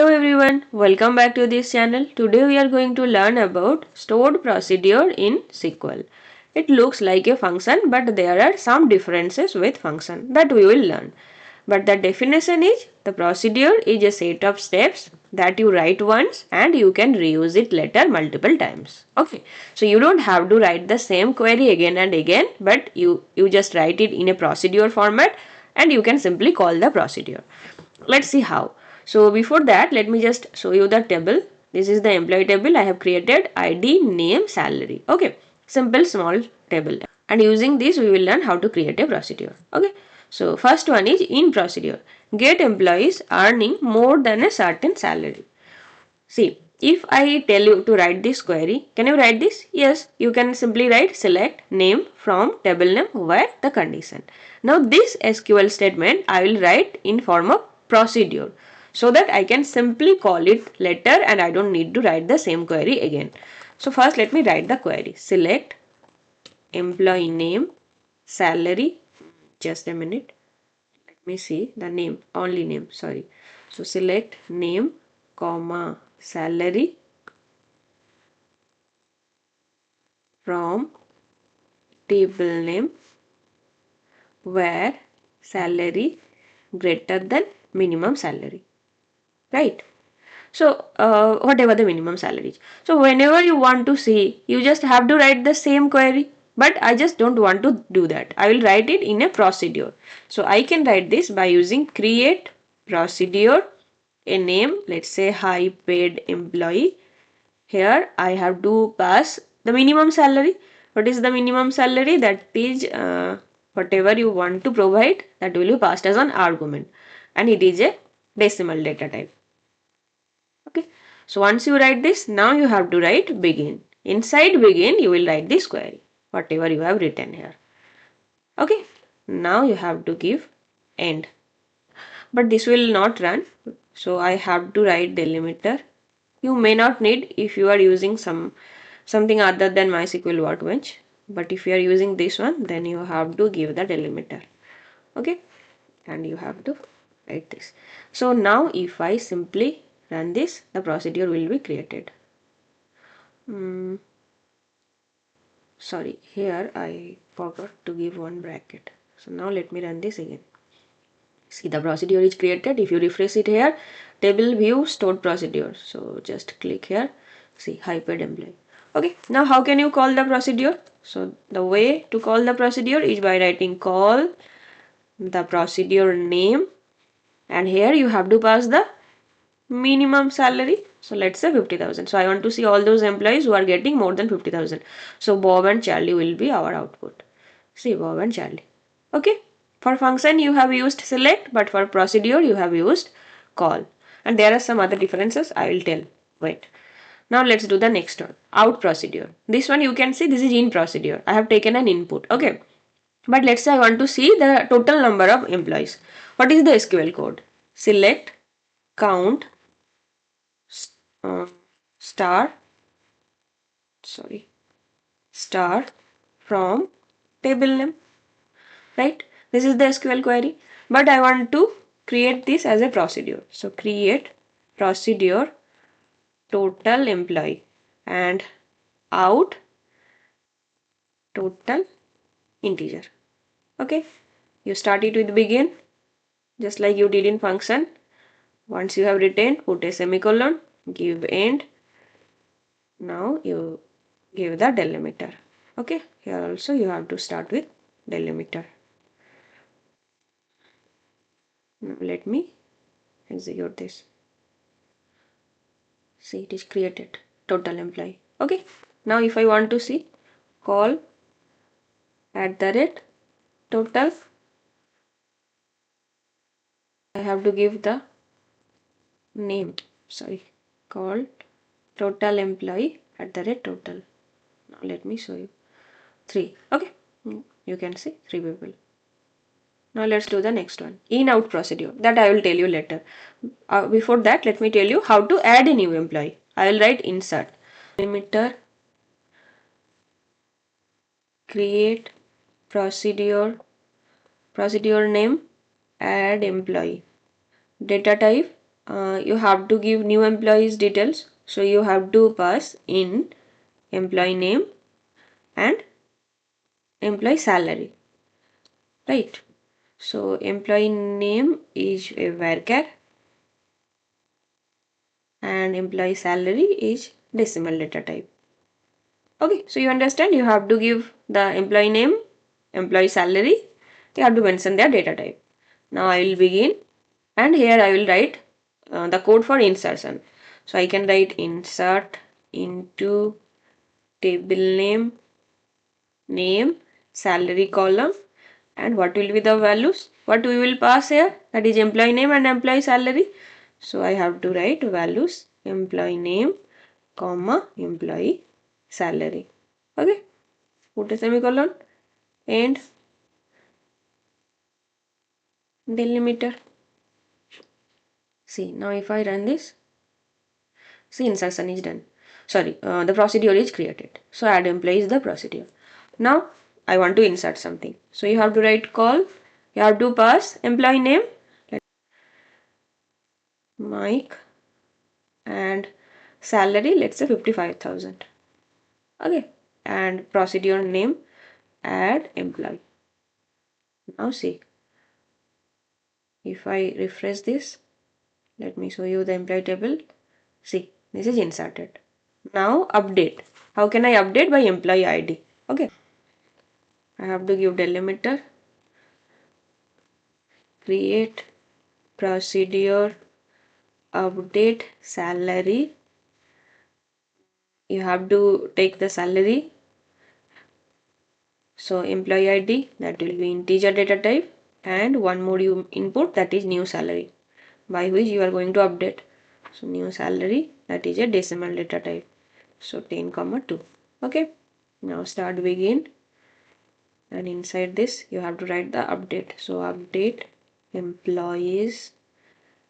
Hello everyone, welcome back to this channel. Today we are going to learn about stored procedure in SQL. It looks like a function, but there are some differences with function that we will learn. But the definition is the procedure is a set of steps that you write once and you can reuse it later multiple times. Okay, so you don't have to write the same query again and again, but you just write it in a procedure format and you can simply call the procedure. Let's see how. So before that, let me just show you the table. This is the employee table. I have created ID, name, salary. Okay, simple small table. And using this, we will learn how to create a procedure. Okay, so first one is in procedure. Get employees earning more than a certain salary. See, if I tell you to write this query, can you write this? Yes, you can simply write select name from table name where the condition. Now this SQL statement I will write in form of procedure so that I can simply call it later and I don't need to write the same query again. So first let me write the query. Select employee name, salary, just a minute. Let me see the name, only name, sorry. So select name, comma, salary from table name where salary greater than minimum salary, right? So whatever the minimum salary is. So whenever you want to see, you just have to write the same query, but I just don't want to do that. I will write it in a procedure. So I can write this by using create procedure, a name, let's say high paid employee. Here I have to pass the minimum salary. What is the minimum salary? That is whatever you want to provide, that will be passed as an argument, and it is a decimal data type. Okay, so once you write this, now you have to write begin. Inside begin you will write this query, whatever you have written here. Okay, now you have to give end, but this will not run, so I have to write delimiter. You may not need if you are using something other than MySQL Workbench, but if you are using this one, then you have to give the delimiter. Okay, and you have to write this. So now if I simply run this, the procedure will be created. Sorry, here I forgot to give one bracket. So now let me run this again. See, the procedure is created. If you refresh it here, table view stored procedure. So just click here. See, high-paid employee. Okay, now how can you call the procedure? So the way to call the procedure is by writing call the procedure name, and here you have to pass the minimum salary. So let's say 50,000. So I want to see all those employees who are getting more than 50,000. So Bob and Charlie will be our output. See, Bob and Charlie. Okay. For function you have used select, but for procedure you have used call. And there are some other differences I will tell. Wait. Now let's do the next one. Out procedure. This one you can see this is in procedure. I have taken an input. Okay. But let's say I want to see the total number of employees. What is the SQL code? Select count star from table name, right? This is the SQL query, but I want to create this as a procedure. So create procedure total employee and out total integer. Okay, you start it with begin just like you did in function. Once you have written, put a semicolon, give end. Now you give the delimiter. Okay, here also you have to start with delimiter. Now let me execute this. See, it is created total employee. Okay, now if I want to see call @total, I have to give the name. Sorry, call total employee @total. Now let me show you 3. Okay, you can see 3 people. Now let's do the next one, in out procedure, that I will tell you later. Before that, let me tell you how to add a new employee. I will write insert delimiter create procedure name add employee, data type you have to give new employees details. So you have to pass in employee name and employee salary, right? So employee name is a varchar and employee salary is decimal data type. Okay, so you understand, you have to give the employee name, employee salary, you have to mention their data type. Now I will begin, and here I will write the code for insertion. So I can write insert into table name, salary column, and what will be the values? What we will pass here? That is employee name and employee salary. So I have to write values employee name, comma employee salary. Okay, put a semicolon and delimiter. See, now if I run this, see, insertion is done. Sorry, the procedure is created. So add employee is the procedure. Now I want to insert something. So you have to write call. You have to pass employee name, Mike, and salary, let's say 55,000. Okay, and procedure name, add employee. Now see, if I refresh this, let me show you the employee table. See, this is inserted. Now update. How can I update? By employee ID. Okay, I have to give delimiter, create procedure, update salary. You have to take the salary. So employee ID, that will be integer data type, and one more you input, that is new salary, by which you are going to update. So new salary, that is a decimal data type. So 10 comma 2. Okay, now start begin, and inside this you have to write the update. So update employees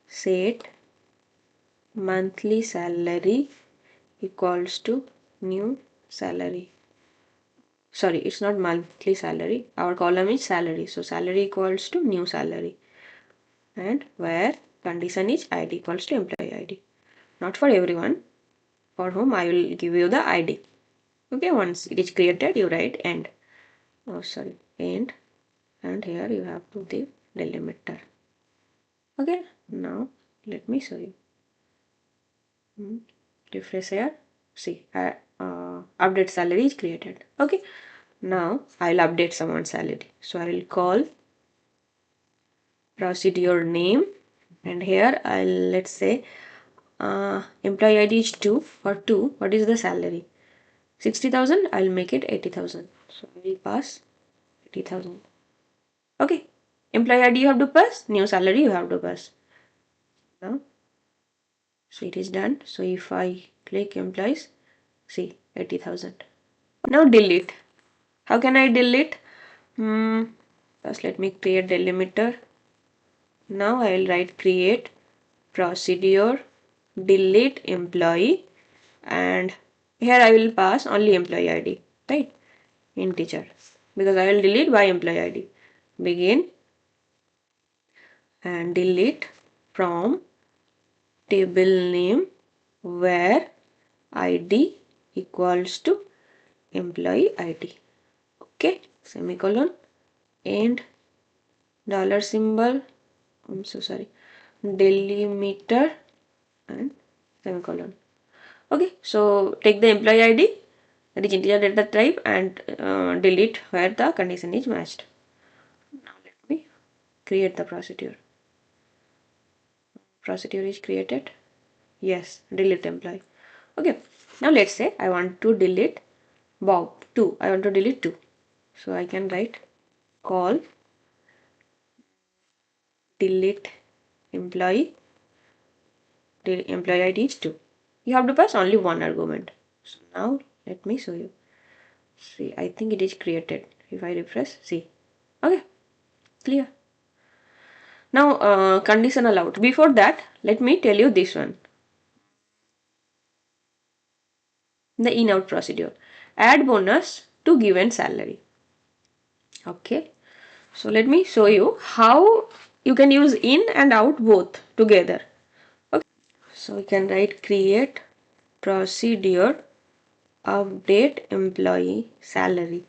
set monthly salary equals to new salary. Sorry, it's not monthly salary, our column is salary. So salary equals to new salary, and where condition is id equals to employee id. Not for everyone, for whom I will give you the id. Okay, once it is created, you write end. Oh, sorry, end, and here you have to give delimiter. Okay, now let me show you. Refresh here. See, update salary is created. Okay, now I'll update someone's salary. So I will call procedure name, and here I'll, let's say, employee ID is 2. For 2, what is the salary? 60,000. I'll make it 80,000. So I will pass 80,000. Okay, employee ID you have to pass, new salary you have to pass. Now, so it is done. So if I click employees, see 80,000. Now delete. How can I delete? First let me create delimiter. Now I will write create procedure delete employee, and here I will pass only employee ID, right? Integer, because I will delete by employee ID. Begin and delete from table name where ID equals to employee ID. Okay, semicolon, and dollar symbol, I'm so sorry, delimiter, and semicolon. Okay, so take the employee ID, that is integer data type, and delete where the condition is matched. Now let me create the procedure. Procedure is created. Yes, delete employee. Okay, now let's say I want to delete Bob 2. I want to delete 2. So I can write call delete employee. Employee ID is 2. You have to pass only one argument. So now let me show you. See, I think it is created. If I refresh, see. Okay, clear. Now conditional out. Before that, let me tell you this one. The in out procedure. Add bonus to given salary. Okay. So let me show you how you can use in and out both together. So we can write create procedure update employee salary.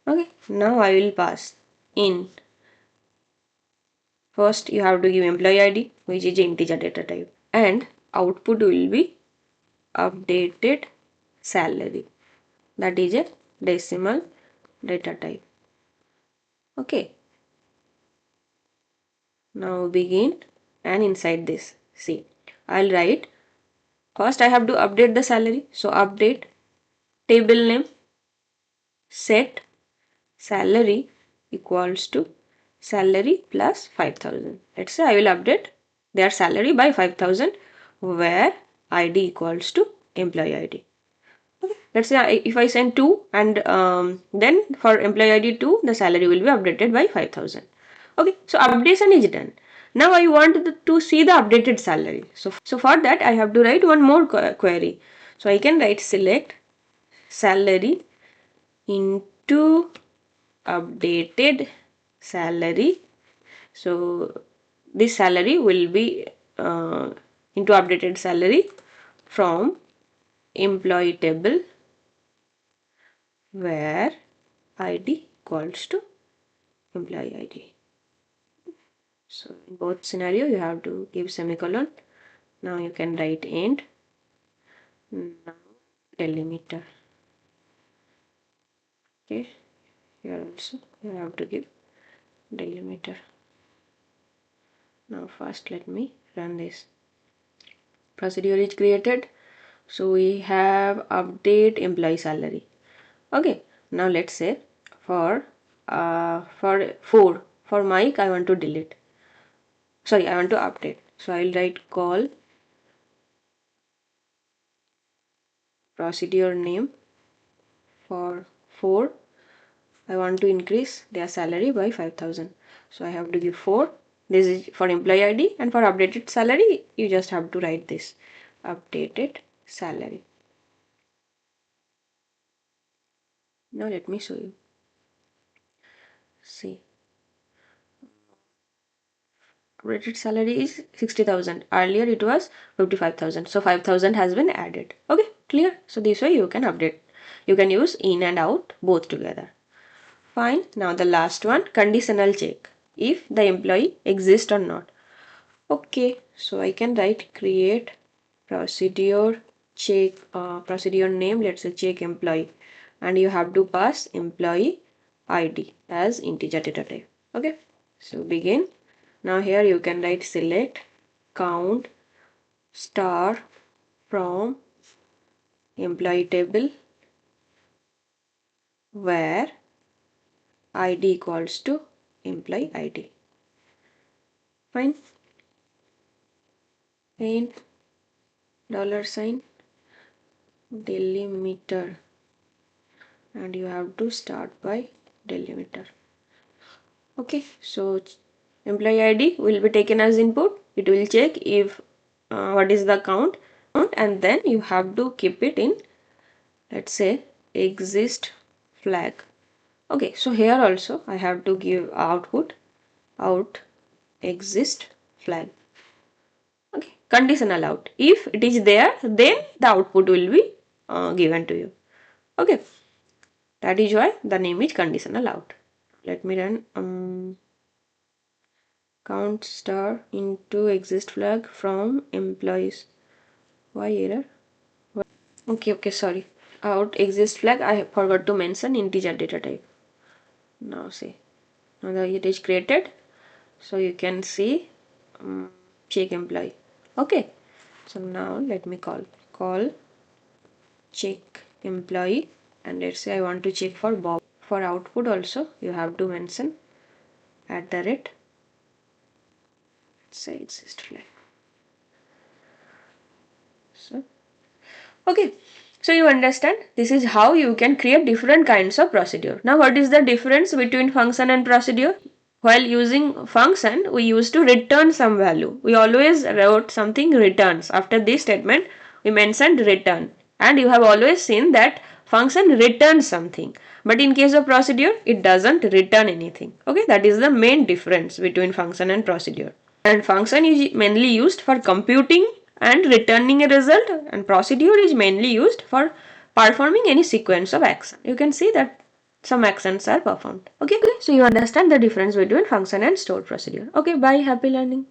Okay, now I will pass in. First you have to give employee ID, which is integer data type, and output will be updated salary, that is a decimal data type. Okay, now begin, and inside this, see, I'll write first I have to update the salary. So update table name set salary equals to salary plus 5,000. Let's say I will update their salary by 5,000, where ID equals to employee ID. Okay. Let's say if I send 2, and then for employee ID 2, the salary will be updated by 5,000. Okay, so updation is done. Now I want to see the updated salary. So for that I have to write one more query. So I can write select salary into updated salary. So this salary will be into updated salary from employee table, where ID equals to employee ID. So in both scenario you have to give semicolon. Now you can write end. Now delimiter. Okay, here also you have to give delimiter. Now first let me run this. Procedure is created. So we have update employee salary. Okay, now let's say for 4, for Mike I want to delete. Sorry, I want to update. So I'll write call procedure name. For 4 I want to increase their salary by 5,000. So I have to give 4. This is for employee ID, and for updated salary you just have to write this updated salary. Now let me show you. See, updated salary is 60,000. Earlier it was 55,000. So 5,000 has been added. Okay, clear? So this way you can update. You can use in and out both together. Fine. Now the last one, conditional check if the employee exists or not. Okay, so I can write create procedure check procedure name, let's say check employee, and you have to pass employee ID as integer data type. Okay, so begin. Now here you can write select count star from employee table, where ID equals to employee ID. Fine. And $sign delimiter, and you have to start by delimiter. Okay, so employee ID will be taken as input. It will check if what is the count, and then you have to keep it in, let's say, exist flag. Okay, so here also I have to give output out exist flag. Okay, conditional out. If it is there, then the output will be given to you. Okay, that is why the name is conditional out. Let me run count star into exist flag from employees. Why error? Okay, sorry. Out exist flag, I forgot to mention integer data type. Now see, now it is created, so you can see check employee. Okay, so now let me call check employee, and let's say I want to check for Bob. For output also you have to mention @ say exist flag. So okay, so you understand, this is how you can create different kinds of procedure. Now what is the difference between function and procedure? While using function, we used to return some value. We always wrote something returns. After this statement, we mentioned return. And you have always seen that function returns something. But in case of procedure, it doesn't return anything. Okay, that is the main difference between function and procedure. And function is mainly used for computing and returning a result, and procedure is mainly used for performing any sequence of action. You can see that some actions are performed. Okay, so you understand the difference between function and stored procedure. Okay, bye, happy learning.